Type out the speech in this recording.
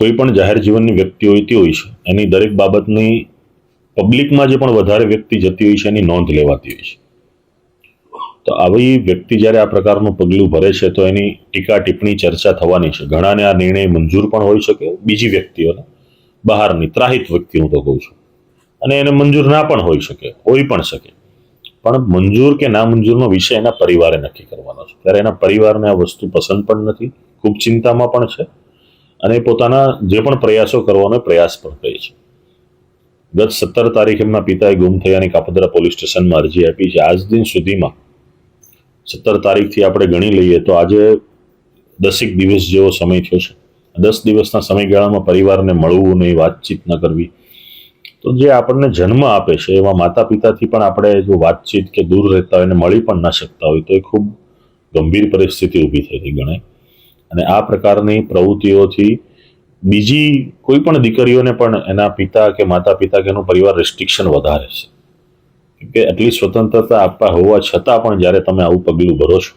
કોઈ પણ જાહેર જીવનની વ્યક્તિ હોતી હોય છે એની દરેક બાબતની પબ્લિકમાં જે પણ વધારે વ્યક્તિ જતી હોય છે એની નોંધ લેવાતી હોય છે. તો આવી વ્યક્તિ જ્યારે આ પ્રકારનું પગલું ભરે છે તો એની ટીકા ટિપ્પણી ચર્ચા થવાની છે. ઘણાને આ નિર્ણય મંજૂર પણ હોઈ શકે, બીજી વ્યક્તિઓને, બહારની ત્રાહિત વ્યક્તિ હું તો કહું છું, અને એને મંજૂર ના પણ હોઈ શકે, હોઈ પણ શકે. પણ મંજૂર કે ના મંજૂરનો વિષય એના પરિવારે નક્કી કરવાનો છે. ત્યારે એના પરિવારને આ વસ્તુ પસંદ પણ નથી, ખૂબ ચિંતામાં પણ છે, અને પોતાના જે પણ પ્રયાસો કરવાનો પ્રયાસ પણ કરે છે. ગત 17 તારીખે એમના પિતાએ ગુમ થયાની કાપોદ્રા પોલીસ સ્ટેશનમાં અરજી આપી છે. આજ દિન સુધીમાં 17 તારીખથી આપણે ગણી લઈએ તો આજે 10 દિવસ જેવો સમય થયો છે. 10 દિવસના સમયગાળામાં પરિવારને મળવું નહીં, વાતચીત ન કરવી, તો જે આપણને જન્મ આપે છે એવા માતા પિતાથી પણ આપણે જો વાતચીત કે દૂર રહેતા હોય અને મળી પણ ન શકતા હોય તો એ ખૂબ ગંભીર પરિસ્થિતિ ઊભી થઈ ગણાય. અને આ પ્રકારની પ્રવૃત્તિઓથી બીજી કોઈ પણ દીકરીઓને પણ એના પિતા કે માતા પિતા કે એનો પરિવાર રેસ્ટ્રિક્શન વધારે છે. કે આટલી સ્વતંત્રતા આપવા હોવા છતાં પણ જ્યારે તમે આવું પગલું ભરો છો